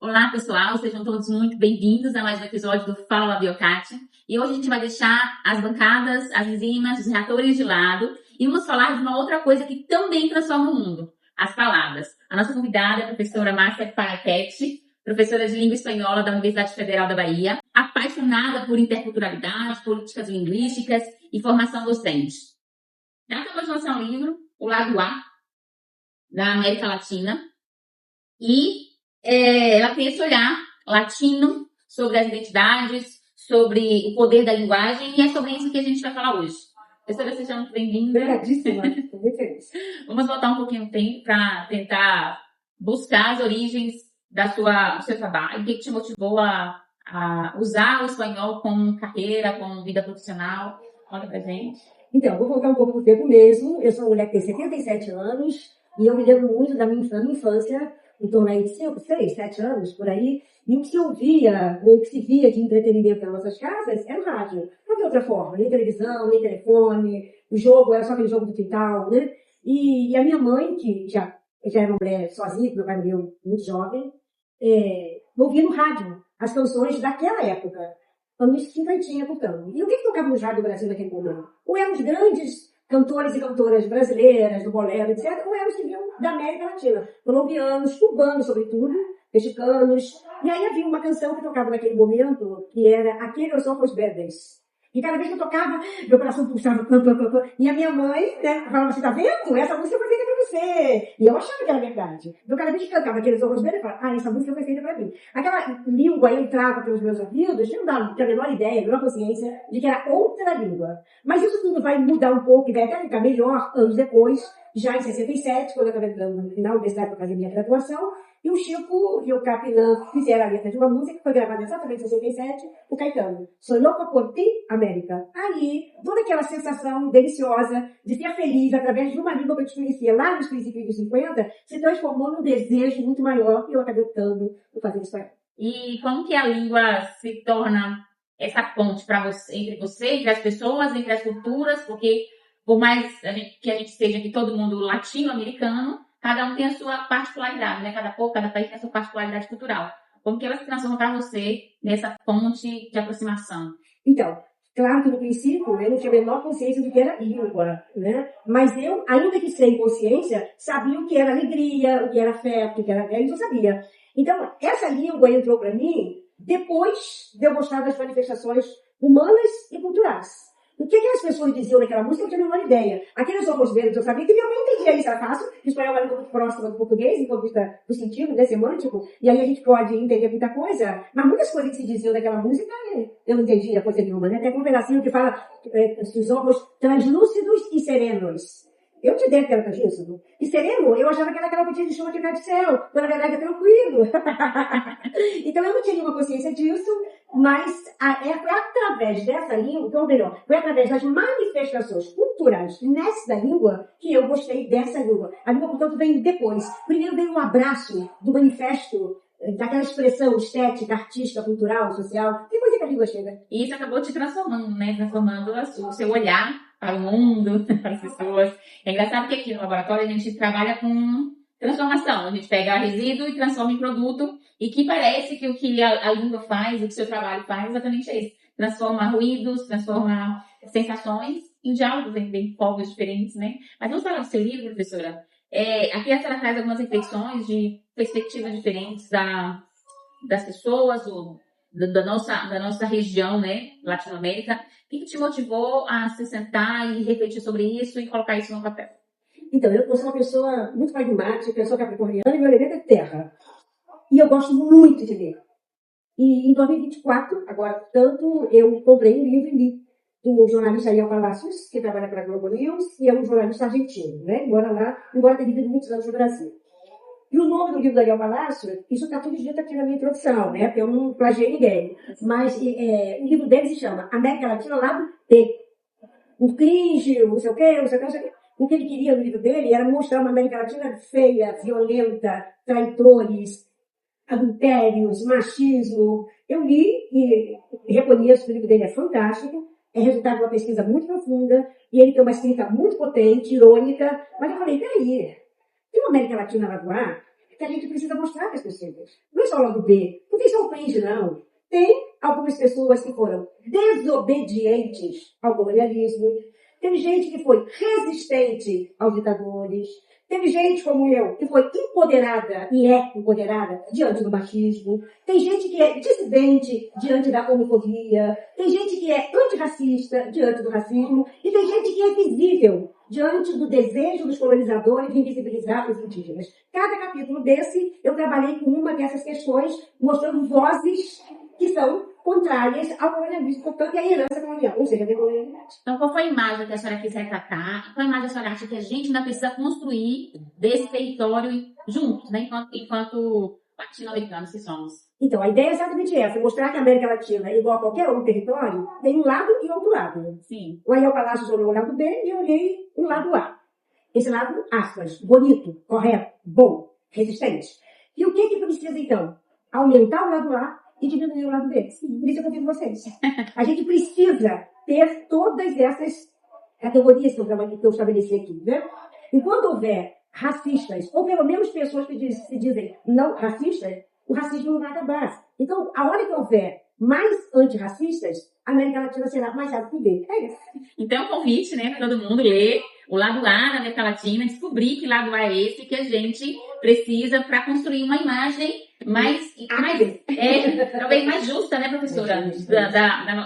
Olá, pessoal, sejam todos muito bem-vindos a mais um episódio do Fala Biocate. E hoje a gente vai deixar as bancadas, as enzimas, os reatores de lado e vamos falar de uma outra coisa que também transforma o mundo, as palavras. A nossa convidada é a professora Márcia Paraquete, professora de língua espanhola da Universidade Federal da Bahia, apaixonada por interculturalidade, políticas linguísticas e formação docente. Ela acabou de lançar um livro, O Lado A, da América Latina, e ela tem esse olhar latino sobre as identidades, sobre o poder da linguagem, e é sobre isso que a gente vai falar hoje. Professora, seja muito bem-vinda. Obrigadíssima, estou muito feliz. Vamos voltar um pouquinho no tempo para tentar buscar as origens do seu trabalho, o que te motivou a usar o espanhol como carreira, como vida profissional. Conta pra gente. Então, vou voltar um pouco no tempo mesmo. Eu sou uma mulher que tem 77 anos e eu me lembro muito da minha infância, em torno aí de 5, 6, 7 anos, por aí, e o que se ouvia, ou o que se via de entretenimento nas nossas casas era o rádio. Não havia outra forma, nem televisão, nem telefone, o jogo era só aquele jogo do quintal, né? E a minha mãe, que já era uma mulher sozinha, meu pai morreu muito jovem, ouvia no rádio as canções daquela época, anos 50, portanto. E o que tocava no rádio do Brasil naquele momento? Ou eram os grandes cantores e cantoras brasileiras, do bolero, etc., ou eram os que vinham da América Latina, colombianos, cubanos, sobretudo, mexicanos. E aí havia uma canção que tocava naquele momento, que era Aqueles Ojos Verdes. E cada vez que eu tocava, meu coração pulsava. E a minha mãe, né, falava assim, tá vendo? Essa música foi feita pra você. E eu achava que era verdade. Então, cada vez que cantava Aqueles Ojos Verdes, eu falava, essa música foi feita pra mim. Aquela língua entrava pelos meus ouvidos, eu não tinha a menor ideia, a menor consciência de que era outra língua. Mas isso tudo vai mudar um pouco e vai até ficar melhor anos depois, já em 67, quando eu estava entrando na universidade para fazer minha graduação, e o Chico e o Capinã fizeram a letra de uma música que foi gravada exatamente em 67, o Caetano. Sou louca por ti, América. Aí, toda aquela sensação deliciosa de ser feliz através de uma língua que eu desconhecia lá nos princípios dos 50, se transformou num desejo muito maior e eu acabei optando por fazer espanhol. E como que a língua se torna essa ponte entre as pessoas, entre as culturas, porque por mais que a gente seja aqui todo mundo latino-americano, cada um tem a sua particularidade, né? Cada povo, cada país tem a sua particularidade cultural. Como que ela se transforma para você nessa ponte de aproximação? Então, claro que no princípio eu não tinha a menor consciência do que era língua, né? Mas eu, ainda que sem consciência, sabia o que era alegria, o que era afeto, o que era isso eu sabia. Então, essa língua entrou para mim depois de eu gostar das manifestações humanas e culturais. O que aquelas pessoas diziam naquela música, eu não tinha a menor ideia. Aqueles ojos verdes, eu sabia que minha mãe entendia isso, era fácil. O espanhol é muito próximo do português, do ponto de vista do sentido, né, semântico. E aí a gente pode entender muita coisa. Mas muitas coisas que se diziam naquela música, eu não entendia coisa nenhuma, né? Tem um pedacinho que fala os ojos translúcidos e serenos. Eu te dei aquela disso. E sereno, eu achava que era aquela gotinha de chuva que cai do céu. Quando na verdade é tranquilo. Então eu não tinha nenhuma consciência disso, mas foi através dessa língua, ou melhor, foi através das manifestações culturais nessa língua que eu gostei dessa língua. A língua, portanto, veio depois. Primeiro veio um abraço do manifesto, daquela expressão estética, artística, cultural, social. Depois é que a língua chega. E isso acabou te transformando, né? Transformando o seu olhar para o mundo, para as pessoas. É engraçado que aqui no laboratório a gente trabalha com transformação. A gente pega resíduo e transforma em produto. E que parece que o que a língua faz, o que o seu trabalho faz, é exatamente isso. Transforma ruídos, transforma sensações em diálogos entre povos diferentes, né? Mas vamos falar do seu livro, professora. Aqui a senhora traz algumas reflexões de perspectivas diferentes das pessoas, da nossa região, né, Latinoamérica. O que te motivou a se sentar e refletir sobre isso e colocar isso no papel? Então, eu sou uma pessoa muito pragmática, eu sou capricorniana e meu elemento é terra. E eu gosto muito de ler. E em 2024, agora, portanto, eu comprei um livro e li do jornalista Ariel Palacios, que trabalha para a Globo News, e é um jornalista argentino, né? Embora tenha vivido muitos anos no Brasil. E o nome do livro do Ariel Palacio, isso está tudo dito aqui na minha introdução, né? Porque eu não plagiei ninguém. Mas o livro dele se chama América Latina Lado B. Um cringe, não sei o quê, não sei o quê, não sei o quê. O que ele queria no livro dele era mostrar uma América Latina feia, violenta, traidores, adultérios, machismo. Eu li e reconheço que o livro dele é fantástico, é resultado de uma pesquisa muito profunda, e ele tem uma escrita muito potente, irônica, mas eu falei, peraí, tem uma América Latina lá do ar que a gente precisa mostrar para as pessoas. Não é só o lado B. Não tem só o cringe, não. Tem algumas pessoas que foram desobedientes ao colonialismo. Teve gente que foi resistente aos ditadores. Teve gente como eu, que foi empoderada e é empoderada diante do machismo. Tem gente que é dissidente diante da homofobia. Tem gente que é antirracista diante do racismo. E tem gente que é visível diante do desejo dos colonizadores de invisibilizar os indígenas. Cada capítulo desse, eu trabalhei com uma dessas questões, mostrando vozes que são contrárias ao colonialismo, portanto, e à herança colonial, ou seja, a decolonialidade. Então, qual foi a imagem que a senhora quis retratar? Qual a imagem a senhora acha que a gente ainda precisa construir desse território juntos, né? Enquanto latino-americanos que somos? Então, a ideia é exatamente essa, mostrar que a América Latina, igual a qualquer outro território, tem um lado e outro lado. Sim. O Ariel Palacios olhou o lado B e eu olhei o lado A. Esse lado, aspas, bonito, correto, bom, resistente. E o que precisa, então? Aumentar o lado A e diminuir o lado B. Por isso eu convido vocês. A gente precisa ter todas essas categorias que eu estabeleci aqui, né? Enquanto houver racistas, ou pelo menos pessoas que se dizem não racistas, o racismo não vai acabar. Então, a hora que houver mais antirracistas, a América Latina será mais rápida que B. É isso. Então, convite, né, para todo mundo ler o lado A da América Latina, descobrir que lado A é esse que a gente precisa para construir uma imagem talvez mais justa, né, professora,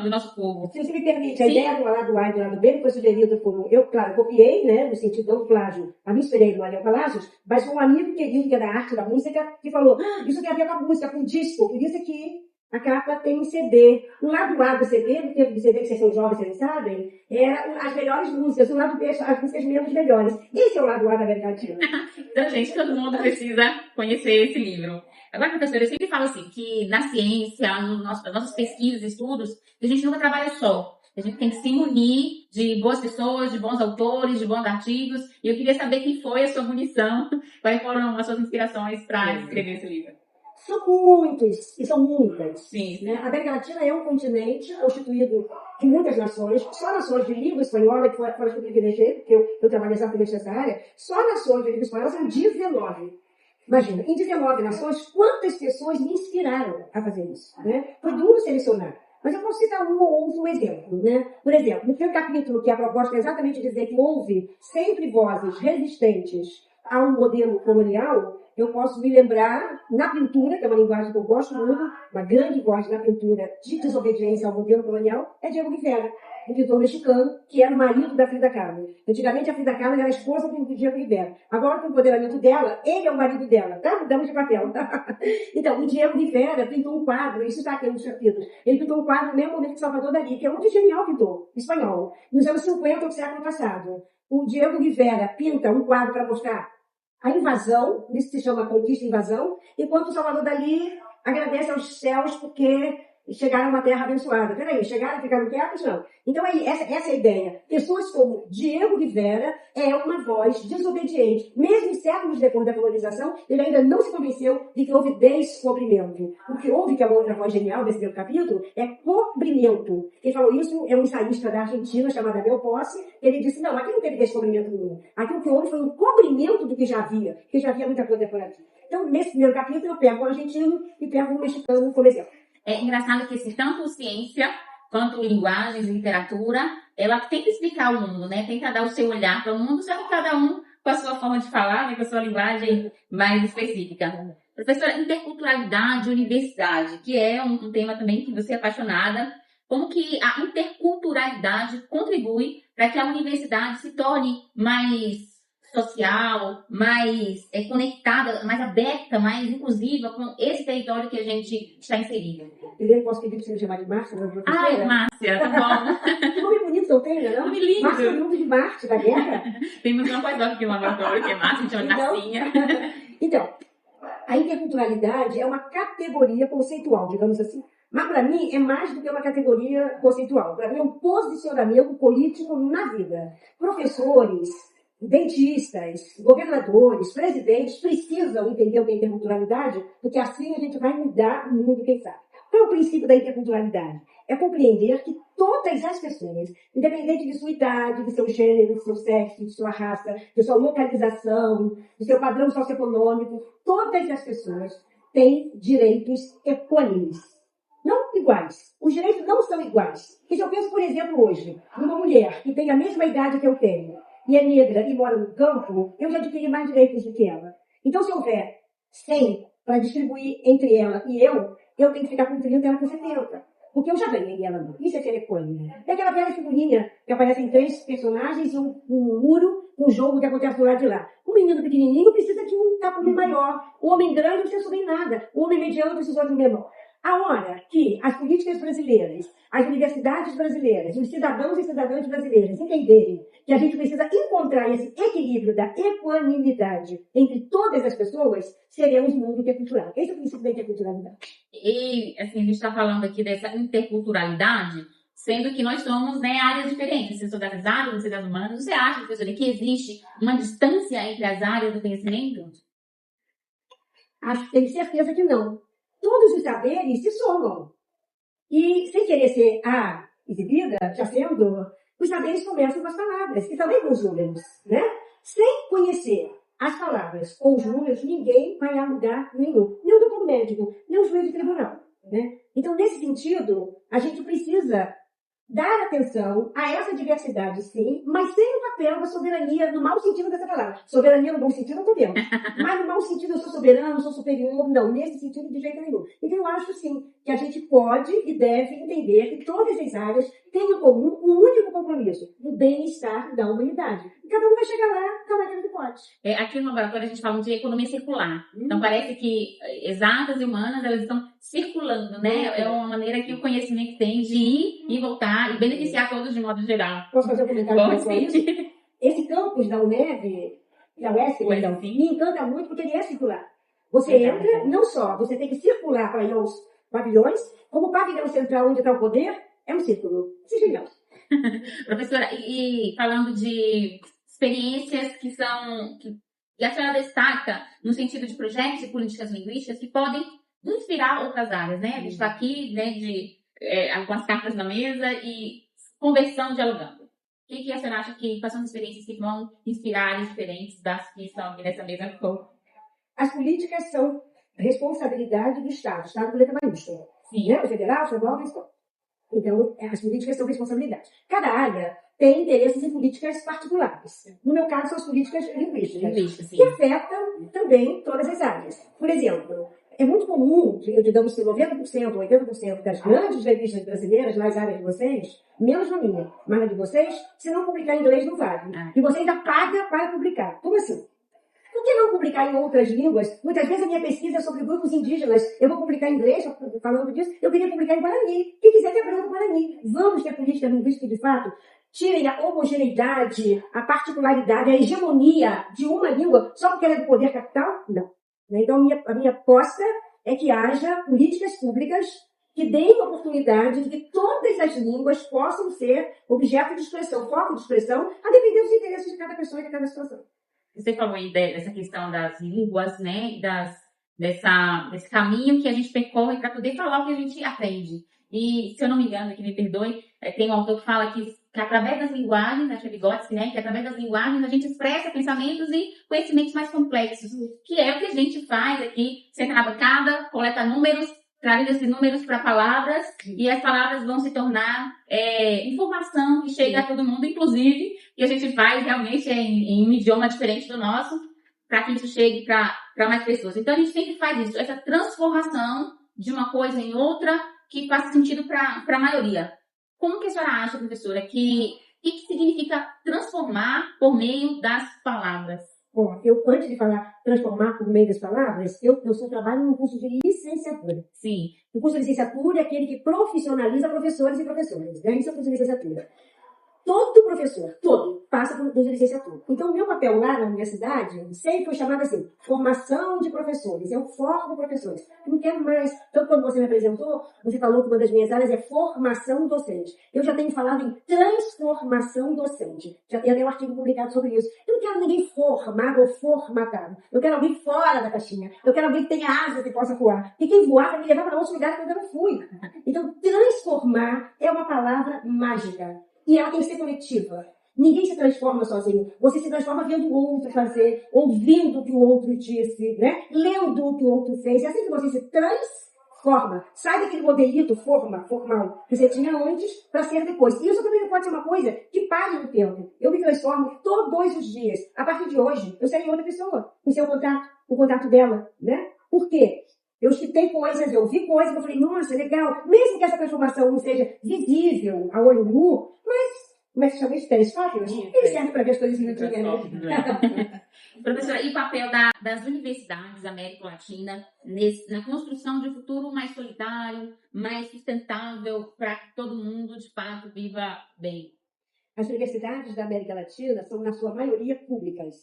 do nosso povo. Se você me permite, a ideia do lado A e do lado B foi sugerida por... Eu, claro, copiei, né, no sentido do plágio, a me inspirei no Ariel Palacios, mas foi um amigo querido que é da arte, da música, que falou, isso tem a ver com a música, com o disco, por isso que a capa tem um CD. O lado A do CD, no tempo do CD, que vocês são jovens, vocês sabem, era as melhores músicas. O lado B, as músicas menos melhores. Esse é o lado A da América Latina. Então, gente, todo mundo precisa conhecer esse livro. Agora, professora, eu sempre falo assim, que na ciência, nas nossas pesquisas e estudos, a gente nunca trabalha só. A gente tem que se munir de boas pessoas, de bons autores, de bons artigos. E eu queria saber quem foi a sua munição, quais foram as suas inspirações para escrever esse livro. São muitos, e são muitas. Sim. Né? A América Latina é um continente constituído de muitas nações, só nações de língua espanhola, que foram as que eu privilegiei, porque eu trabalho exatamente nessa área, só nações de língua espanhola são 19. Imagina, em 19 nações, quantas pessoas me inspiraram a fazer isso? Né? Foi duro selecionar. Mas eu posso citar um ou outro exemplo. Né? Por exemplo, no primeiro capítulo, que a proposta é exatamente dizer que houve sempre vozes resistentes a um modelo colonial, eu posso me lembrar, na pintura, que é uma linguagem que eu gosto muito, uma grande voz na pintura de desobediência ao modelo colonial, é Diego Rivera, um pintor mexicano, que era o marido da Frida Kahlo. Antigamente, a Frida Kahlo era a esposa do Diego Rivera. Agora, com o empoderamento dela, ele é o marido dela, tá? Mudamos de papel, tá? Então, o Diego Rivera pintou um quadro, isso está aqui nos capítulos, ele pintou um quadro no mesmo momento que Salvador Dalí, que é um genial pintor espanhol, nos anos 50 do século passado. O Diego Rivera pinta um quadro para mostrar a invasão, por isso se chama conquista e invasão, enquanto o Salvador Dalí agradece aos céus porque chegaram a uma terra abençoada. Peraí, chegaram e ficaram quietos? Não. Então, essa é a ideia. Pessoas como Diego Rivera é uma voz desobediente. Mesmo em séculos depois da colonização, ele ainda não se convenceu de que houve descobrimento. O que houve, que é uma outra voz genial desse primeiro capítulo, é cobrimento. Quem falou isso é um ensaísta da Argentina, chamado Abel Posse. Ele disse, não, aqui não teve descobrimento nenhum. Aqui o que houve foi um cobrimento do que já havia, porque já havia muita coisa por aqui. Então, nesse primeiro capítulo, eu pego o argentino e pego o mexicano como exemplo. É engraçado que tanto ciência quanto linguagens e literatura, ela tenta explicar o mundo, né? Tenta dar o seu olhar para o mundo, só que cada um com a sua forma de falar, né? Com a sua linguagem mais específica. Professora, interculturalidade e universidade, que é um tema também que você é apaixonada. Como que a interculturalidade contribui para que a universidade se torne mais social, mais conectada, mais aberta, mais inclusiva com esse território que a gente está inserido? Primeiro, posso pedir para você me chamar de Márcia, da professora? Ai, Márcia, tá bom. Que nome bonito que eu tenho, não? Nome lindo. Márcia é o nome de Marte, da guerra. Temos uma pós-doc aqui no laboratório, que é Márcia, a gente chama de Marcinha. Então, a interculturalidade é uma categoria conceitual, digamos assim. Mas, para mim, é mais do que uma categoria conceitual. Para mim, é um posicionamento político na vida. Professores, dentistas, governadores, presidentes precisam entender o que é interculturalidade, porque assim a gente vai mudar o mundo, quem sabe. Qual é o princípio da interculturalidade? É compreender que todas as pessoas, independente de sua idade, de seu gênero, de seu sexo, de sua raça, de sua localização, do seu padrão socioeconômico, todas as pessoas têm direitos equânimes. Não iguais. Os direitos não são iguais. E se eu penso, por exemplo, hoje, numa mulher que tem a mesma idade que eu tenho, e é negra e mora no campo, eu já adquiri mais direitos do que ela. Então, se houver 100 para distribuir entre ela e eu tenho que ficar com 30 e ela com 70. Porque eu já ganhei ela não. Isso é ser equânime. É aquela velha figurinha que aparecem 3 personagens e um muro, um jogo que acontece do lado de lá. O menino pequenininho precisa de um tapume maior. O homem grande não precisa subir nada. O homem mediano precisa de um menor. A hora que as políticas brasileiras, as universidades brasileiras, os cidadãos e cidadãs brasileiras entenderem que a gente precisa encontrar esse equilíbrio da equanimidade entre todas as pessoas, seremos um mundo intercultural. Esse é o princípio da interculturalidade. E, assim, a gente está falando aqui dessa interculturalidade, sendo que nós somos, né, áreas diferentes. Você das áreas, você das humanas. Você acha, professora, que existe uma distância entre as áreas do conhecimento? Tenho certeza que não. Todos os saberes se somam. E, sem querer ser exibida, já sendo, os saberes começam com as palavras, e também com os números, né? Sem conhecer as palavras ou os números, ninguém vai a lugar nenhum. Nem o doutor médico, nem o juiz de tribunal, né? Então, nesse sentido, a gente precisa dar atenção a essa diversidade, sim, mas sem o papel da soberania, no mau sentido dessa palavra. Soberania no bom sentido, eu tô vendo. Mas no mau sentido, eu sou soberano, eu sou superior. Não, nesse sentido, de jeito nenhum. Então, eu acho, sim, que a gente pode e deve entender que todas as áreas têm em comum um único compromisso, o bem-estar da humanidade. E cada um vai chegar lá da maneira que pode. Aqui no laboratório, a gente fala de economia circular. Então, parece que exatas e humanas, elas estão circulando, né? É uma maneira que o conhecimento tem de ir e voltar e beneficiar todos de modo geral. Posso fazer um comentário sobre isso? Esse campus da UNEV, da UESC, me encanta muito porque ele é circular. Você entra, não só, você tem que circular para ir aos pavilhões, como o pavilhão central onde está o poder, é um círculo. Isso é genial. Professora, e falando de experiências que a senhora destaca no sentido de projetos e políticas linguísticas que podem inspirar outras áreas, né? A gente está aqui, né, com as cartas na mesa e conversando, dialogando. O que a senhora acha que quais são as experiências que vão inspirar áreas diferentes das que estão aqui nessa mesa? As políticas são responsabilidade do Estado com letra maiúscula. Sim. Né? O federal, o estadual, o municipal. Então, as políticas são responsabilidade. Cada área tem interesses em políticas particulares. No meu caso, são as políticas linguísticas, que afetam também todas as áreas. Por exemplo, é muito comum, digamos que 90%, 80% das grandes revistas brasileiras, nas áreas de vocês, menos na minha, mas na de vocês, se não publicar em inglês, não vale. E você ainda paga para publicar. Como assim? Por que não publicar em outras línguas? Muitas vezes a minha pesquisa é sobre grupos indígenas. Eu vou publicar em inglês, falando disso. Eu queria publicar em Guarani. Quem quiser ter branco Guarani. Vamos ter política linguística de fato. Tirem a homogeneidade, a particularidade, a hegemonia de uma língua só porque ela é do poder capital? Não. Então, a minha aposta é que haja políticas públicas que deem oportunidade de que todas as línguas possam ser objeto de expressão, foco de expressão, a depender dos interesses de cada pessoa e de cada situação. Você falou aí dessa questão das línguas, né? Desse caminho que a gente percorre para poder falar o que a gente aprende. E, se eu não me engano, que me perdoe, tem um autor que fala que através das linguagens, acho que é Vygotsky, né? Que através das linguagens a gente expressa pensamentos e conhecimentos mais complexos. Que é o que a gente faz aqui, senta na bancada, coleta números, traz esses números para palavras, e as palavras vão se tornar informação que chega a todo mundo, inclusive, que a gente faz realmente em um idioma diferente do nosso, para que isso chegue para mais pessoas. Então, a gente sempre faz isso, essa transformação de uma coisa em outra, que faz sentido para a maioria. Como que a senhora acha, professora, que significa transformar por meio das palavras? Bom, antes de falar transformar por meio das palavras, eu sou trabalho no curso de licenciatura. Sim. O curso de licenciatura é aquele que profissionaliza professores e professoras. Né? Isso é o curso de licenciatura. Todo professor, todo, passa por licenciatura. Então, o meu papel lá na universidade sempre foi chamado assim, formação de professores. Eu formo professores. Eu não quero mais. Então, quando você me apresentou, você falou que uma das minhas áreas é formação docente. Eu já tenho falado em transformação docente. Já tem até um artigo publicado sobre isso. Eu não quero ninguém formado ou formatado. Eu quero alguém fora da caixinha. Eu quero alguém que tenha asas e possa voar. E quem voar vai me levar para outros lugares que eu ainda não fui. Então, transformar é uma palavra mágica. E ela tem que ser coletiva. Ninguém se transforma sozinho. Você se transforma vendo o outro fazer, ouvindo o que o outro disse, né? Lendo o que o outro fez. É assim que você se transforma. Sai daquele modelito formal, que você tinha antes para ser depois. E isso também não pode ser uma coisa que pare no tempo. Eu me transformo todos os dias. A partir de hoje, eu serei outra pessoa. Com seu contato, o contato dela, né? Por quê? Eu escutei coisas, eu vi coisas, que eu falei, nossa, legal. Mesmo que essa transformação não seja visível a olho nu, mas, como é que chama isso? Telescópio? Ele serve para ver as coisas direitinho, né? Professora, e o papel das universidades da América Latina na construção de um futuro mais solidário, mais sustentável, para que todo mundo, de fato, viva bem? As universidades da América Latina são, na sua maioria, públicas.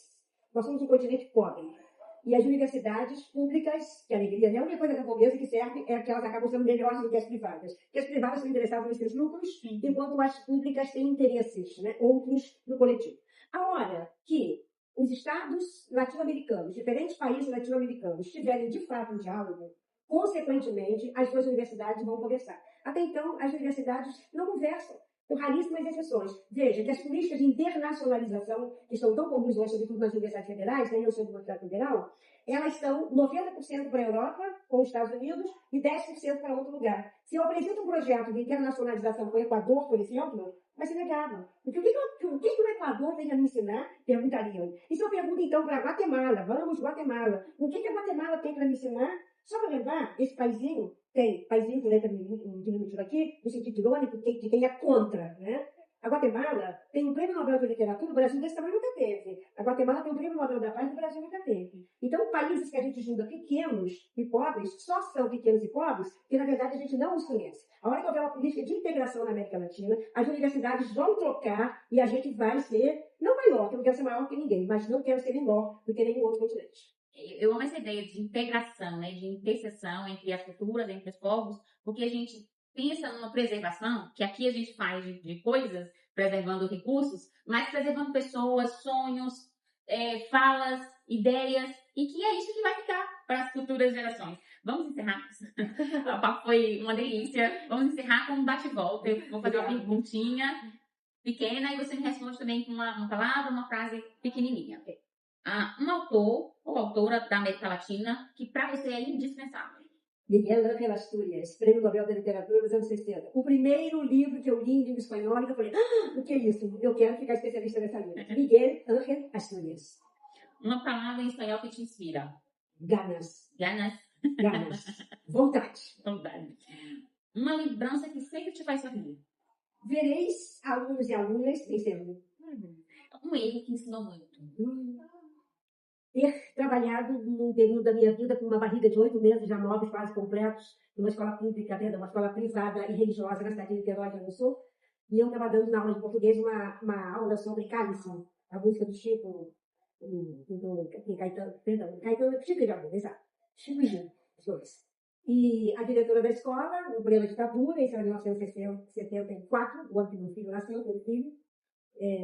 Nós somos um continente pobre. E as universidades públicas, que alegria, né? A única coisa da pobreza que serve é que elas acabam sendo melhores do que as privadas. Porque as privadas são interessadas nos seus lucros, enquanto as públicas têm interesses, né? Outros no coletivo. A hora que os estados latino-americanos, diferentes países latino-americanos, tiverem de fato um diálogo, consequentemente, as suas universidades vão conversar. Até então, as universidades não conversam. Com raríssimas exceções. Veja que as políticas de internacionalização, que são tão comuns hoje, sobretudo nas universidades federais, né, eu sou de uma universidade federal, elas estão 90% para a Europa, com os Estados Unidos, e 10% para outro lugar. Se eu apresento um projeto de internacionalização com o Equador, por exemplo, vai ser negado. Porque o que o Equador tem a me ensinar? Perguntariam. E se eu pergunto, então, para Guatemala, vamos Guatemala, o que a Guatemala tem para me ensinar? Só para lembrar, esse paizinho tem, paizinho com letra diminutiva aqui, no sentido irônico, de quem é contra, né? A Guatemala tem um prêmio Nobel de Literatura, o Brasil desse tamanho nunca teve. A Guatemala tem um prêmio Nobel da Paz, o Brasil nunca teve. Então, países que a gente julga pequenos e pobres, só são pequenos e pobres, que na verdade a gente não os conhece. A hora que houver uma política de integração na América Latina, as universidades vão trocar e a gente vai ser, não maior, que eu não quero ser maior que ninguém, mas não quero ser menor do que nenhum outro continente. Eu amo essa ideia de integração, né, de interseção entre as culturas, entre os povos, porque a gente pensa numa preservação, que aqui a gente faz de coisas, preservando recursos, mas preservando pessoas, sonhos, falas, ideias, e que é isso que vai ficar para as futuras gerações. Vamos encerrar? O papo foi uma delícia. Vamos encerrar com um bate-volta. Eu vou fazer uma perguntinha pequena e você me responde também com uma palavra, uma frase pequenininha. Um autor ou autora da América Latina que para você é indispensável. Miguel Ángel Asturias, Prêmio Nobel da Literatura dos anos 60. O primeiro livro que eu li em língua espanhola, eu falei, o que é isso? Eu quero ficar especialista nessa língua. Miguel Ángel Asturias. Uma palavra em espanhol que te inspira. Ganas. Ganas. Ganas. Vontade. Vontade. Uma lembrança que sempre te faz sorrir. Vereis alunos e alunas vencendo. Um erro que ensinou muito. Ter trabalhado num período da minha vida com uma barriga de 8 meses, já novos, quase completos, numa escola pública, uma escola privada e religiosa na cidade de Niterói, onde eu sou. E eu estava dando na aula de português uma aula sobre cálice, a música do Chico, Caetano, Chico e Jorge, exato. Chico e Gil, os dois. E a diretora da escola, no pleno ditadura, isso era 1974, o ano que meu filho nasceu, meu filho,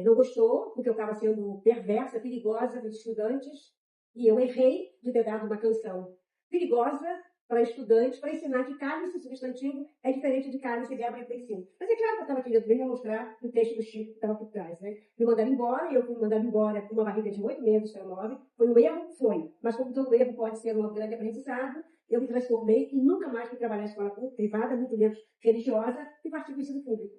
não gostou, porque eu estava sendo perversa, perigosa para os estudantes, e eu errei de ter dado uma canção perigosa para estudantes, para ensinar que cálice substantivo é diferente de cálice verbo reflexivo. Mas é claro que eu estava querendo bem mostrar o texto do Chico que estava por trás, né? Me mandaram embora, e eu fui mandada embora com uma barriga de 8 meses para 9. Foi um erro? Foi. Mas como todo erro pode ser um grande aprendizado, eu me transformei e nunca mais fui trabalhar em escola privada, muito menos religiosa, e parti para o ensino público.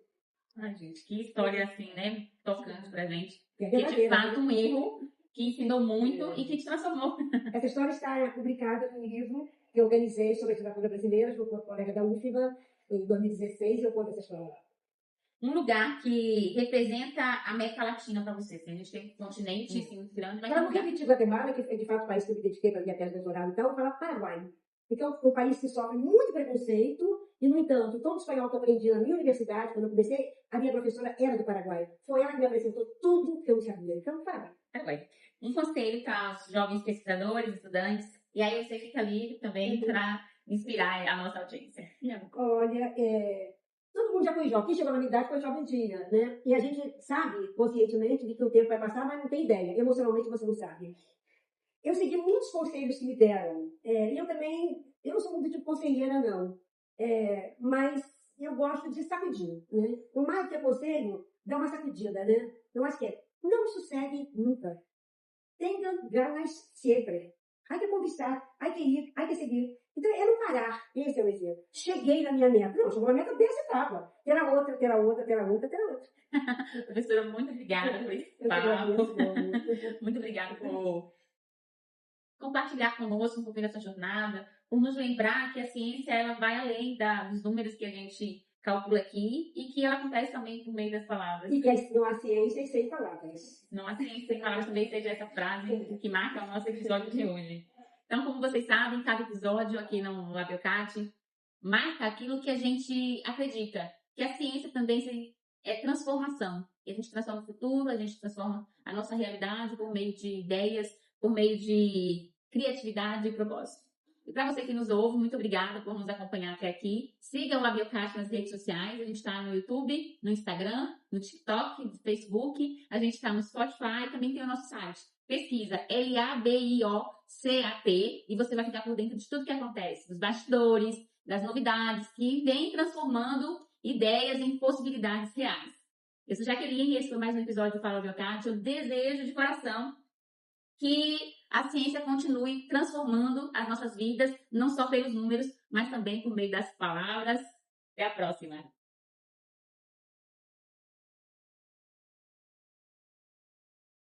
Ai, gente, que história assim, né? Tocante pra gente. É Que de fato um erro que ensinou muito e que te transformou. Essa história está publicada num livro que eu organizei sobre a literatura brasileira, junto com a colega da UFBA, em 2016, e eu conto essa história. Um lugar que representa a América Latina para você. A gente tem um continente assim, grande, mas para não repetir Guatemala, que é de fato o país que eu me dediquei para a minha tese de doutorado, então eu vou falar Paraguai. Então, é um país que sofre muito preconceito, e, no entanto, todo o espanhol que eu aprendi na minha universidade, quando eu comecei, a minha professora era do Paraguai. Foi ela que me apresentou tudo que eu sabia. Então, Paraguai. Paraguai. Um conselho para os jovens pesquisadores, estudantes, e aí você fica livre também para inspirar a nossa audiência. Olha, todo mundo já foi jovem. Quem chegou na minha idade foi jovem dia, né? E a gente sabe, conscientemente, de que o tempo vai passar, mas não tem ideia. Emocionalmente, você não sabe. Eu segui muitos conselhos que me deram. E eu também, eu não sou muito de conselheira, não. Mas eu gosto de sacudinho, né? Por mais que conselho, dá uma sacudida, né? Eu acho que não sossegue nunca. Tenha ganas sempre. Hay que conquistar, hay que ir, hay que seguir. Então, é não parar. Esse é o exemplo. Cheguei na minha meta. Não, chegou na meta dessa etapa. Terá outra, terá outra, terá outra, terá outra. Professora, muito obrigada por esse papo. Muito obrigada por compartilhar conosco um pouquinho dessa jornada, por nos lembrar que a ciência ela vai além dos números que a gente calcula aqui e que ela acontece também por meio das palavras. E que não há ciência sem palavras. Não há ciência sem palavras, também seja essa frase que marca o nosso episódio de hoje. Então, como vocês sabem, cada episódio aqui no Labiocat marca aquilo que a gente acredita, que a ciência também é transformação. E a gente transforma o futuro, a gente transforma a nossa realidade por meio de ideias, por meio de criatividade e propósito. E para você que nos ouve, muito obrigada por nos acompanhar até aqui. Siga o Labiocast nas redes sociais. A gente está no YouTube, no Instagram, no TikTok, no Facebook. A gente está no Spotify. Também tem o nosso site. Pesquisa LABIOCAT e você vai ficar por dentro de tudo que acontece, dos bastidores, das novidades que vem transformando ideias em possibilidades reais. Eu sou Jaqueline e esse foi mais um episódio do Fala Labiocast. Eu desejo de coração que a ciência continue transformando as nossas vidas, não só pelos números, mas também por meio das palavras. Até a próxima!